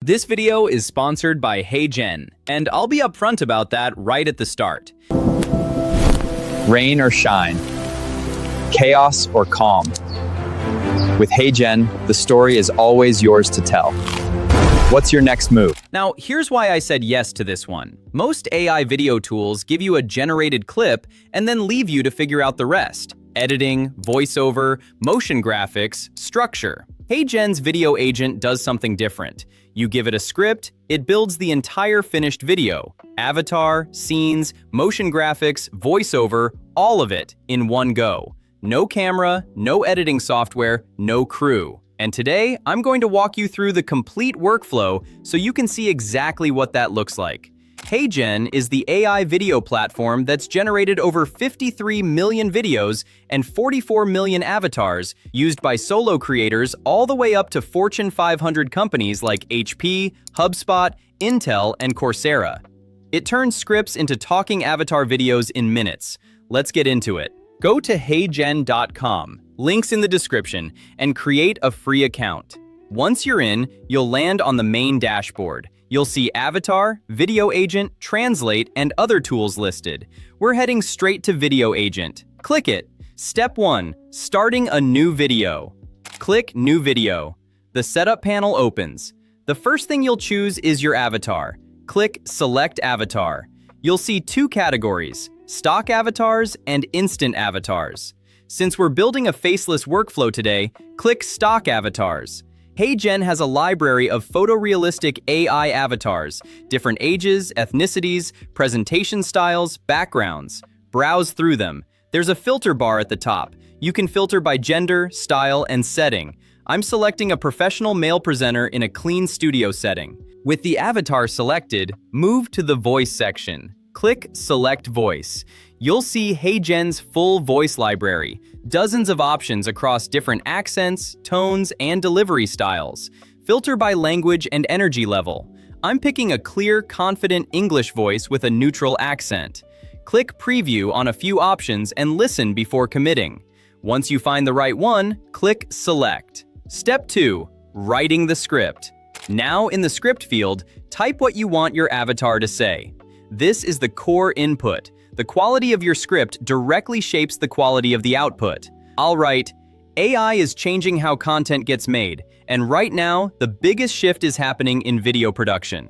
This video is sponsored by HeyGen, and I'll be upfront about that right at the start. Rain or shine, chaos or calm. With HeyGen, the story is always yours to tell. What's your next move? Now, here's why I said yes to this one. Most AI video tools give you a generated clip and then leave you to figure out the rest. Editing, voiceover, motion graphics, structure. HeyGen's Video Agent does something different. You give it a script, it builds the entire finished video. Avatar, scenes, motion graphics, voiceover, all of it in one go. No camera, no editing software, no crew. And today, I'm going to walk you through the complete workflow so you can see exactly what that looks like. HeyGen is the AI video platform that's generated over 53 million videos and 44 million avatars used by solo creators all the way up to Fortune 500 companies like HP, HubSpot, Intel, and Coursera. It turns scripts into talking avatar videos in minutes. Let's get into it. Go to heygen.com, links in the description, and create a free account. Once you're in, you'll land on the main dashboard. You'll see Avatar, Video Agent, Translate, and other tools listed. We're heading straight to Video Agent. Click it. Step 1. Starting a new video. Click New Video. The setup panel opens. The first thing you'll choose is your avatar. Click Select Avatar. You'll see two categories, stock avatars and instant avatars. Since we're building a faceless workflow today, click Stock Avatars. HeyGen has a library of photorealistic AI avatars, different ages, ethnicities, presentation styles, backgrounds. Browse through them. There's a filter bar at the top. You can filter by gender, style, and setting. I'm selecting a professional male presenter in a clean studio setting. With the avatar selected, move to the voice section. Click Select Voice. You'll see HeyGen's full voice library, dozens of options across different accents, tones, and delivery styles. Filter by language and energy level. I'm picking a clear, confident English voice with a neutral accent. Click Preview on a few options and listen before committing. Once you find the right one, click Select. Step 2. Writing the script. Now in the script field, type what you want your avatar to say. This is the core input. The quality of your script directly shapes the quality of the output. I'll write, AI is changing how content gets made, and right now, the biggest shift is happening in video production.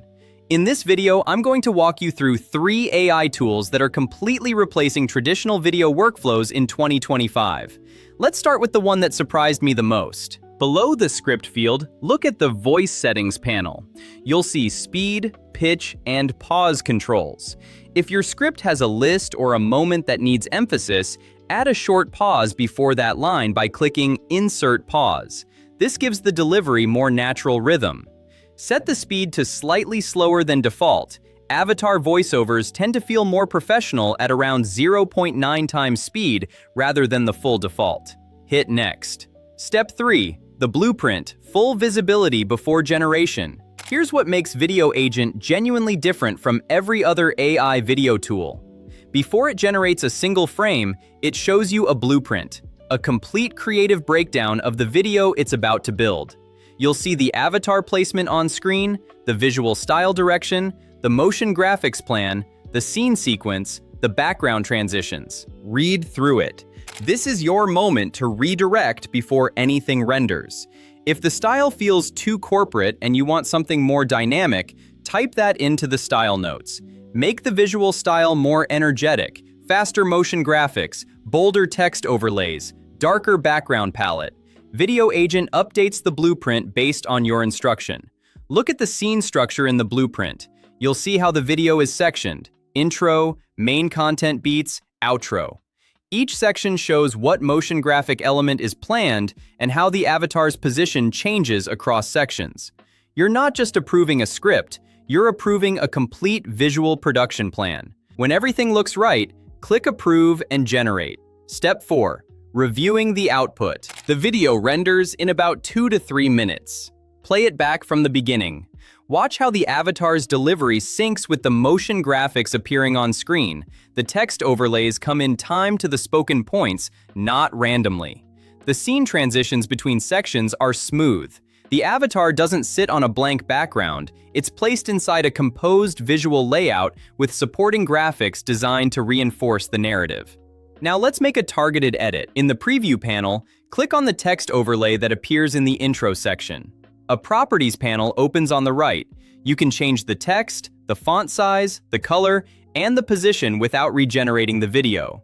In this video, I'm going to walk you through 3 AI tools that are completely replacing traditional video workflows in 2025. Let's start with the one that surprised me the most. Below the script field, look at the voice settings panel. You'll see speed, pitch, and pause controls. If your script has a list or a moment that needs emphasis, add a short pause before that line by clicking Insert Pause. This gives the delivery more natural rhythm. Set the speed to slightly slower than default. Avatar voiceovers tend to feel more professional at around 0.9 times speed rather than the full default. Hit Next. Step 3. The blueprint, full visibility before generation. Here's what makes Video Agent genuinely different from every other AI video tool. Before it generates a single frame, it shows you a blueprint, a complete creative breakdown of the video it's about to build. You'll see the avatar placement on screen, the visual style direction, the motion graphics plan, the scene sequence, the background transitions. Read through it. This is your moment to redirect before anything renders. If the style feels too corporate and you want something more dynamic, type that into the style notes. Make the visual style more energetic, faster motion graphics, bolder text overlays, darker background palette. Video Agent updates the blueprint based on your instruction. Look at the scene structure in the blueprint. You'll see how the video is sectioned: intro, main content beats, outro. Each section shows what motion graphic element is planned and how the avatar's position changes across sections. You're not just approving a script, you're approving a complete visual production plan. When everything looks right, click Approve and Generate. Step 4. Reviewing the output. The video renders in about 2 to 3 minutes. Play it back from the beginning. Watch how the avatar's delivery syncs with the motion graphics appearing on screen. The text overlays come in time to the spoken points, not randomly. The scene transitions between sections are smooth. The avatar doesn't sit on a blank background, it's placed inside a composed visual layout with supporting graphics designed to reinforce the narrative. Now let's make a targeted edit. In the preview panel, click on the text overlay that appears in the intro section. A properties panel opens on the right. You can change the text, the font size, the color, and the position without regenerating the video.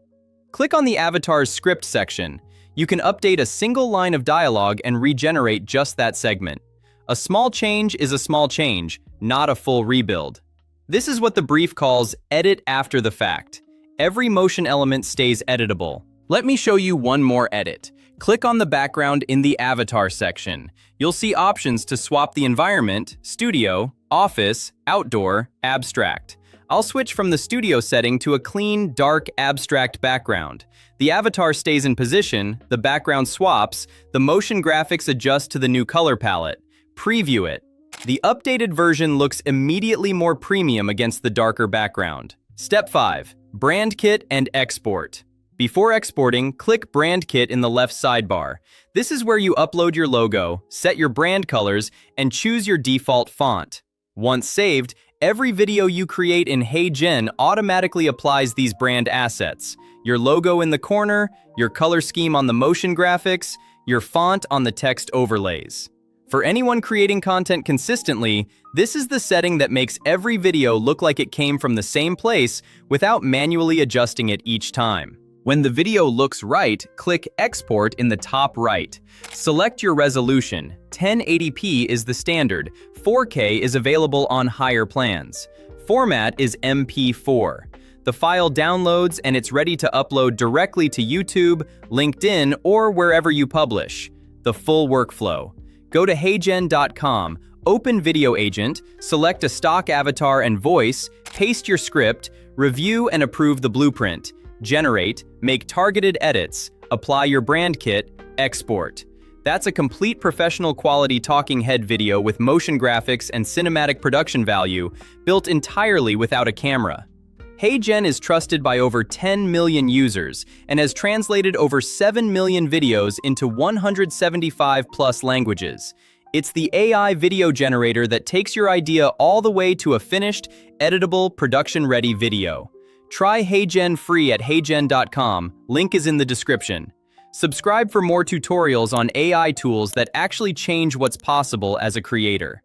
Click on the avatar's script section. You can update a single line of dialogue and regenerate just that segment. A small change is a small change, not a full rebuild. This is what the brief calls edit after the fact. Every motion element stays editable. Let me show you one more edit. Click on the background in the avatar section. You'll see options to swap the environment, studio, office, outdoor, abstract. I'll switch from the studio setting to a clean, dark, abstract background. The avatar stays in position, the background swaps, the motion graphics adjust to the new color palette. Preview it. The updated version looks immediately more premium against the darker background. Step 5. Brand Kit and Export. Before exporting, click Brand Kit in the left sidebar. This is where you upload your logo, set your brand colors, and choose your default font. Once saved, every video you create in HeyGen automatically applies these brand assets. Your logo in the corner, your color scheme on the motion graphics, your font on the text overlays. For anyone creating content consistently, this is the setting that makes every video look like it came from the same place without manually adjusting it each time. When the video looks right, click Export in the top right. Select your resolution. 1080p is the standard. 4K is available on higher plans. Format is MP4. The file downloads and it's ready to upload directly to YouTube, LinkedIn, or wherever you publish. The full workflow. Go to HeyGen.com, open Video Agent, select a stock avatar and voice, paste your script, review and approve the blueprint. Generate, make targeted edits, apply your brand kit, export. That's a complete professional quality talking head video with motion graphics and cinematic production value, built entirely without a camera. HeyGen is trusted by over 10 million users and has translated over 7 million videos into 175 plus languages. It's the AI video generator that takes your idea all the way to a finished, editable, production-ready video. Try HeyGen free at HeyGen.com, link is in the description. Subscribe for more tutorials on AI tools that actually change what's possible as a creator.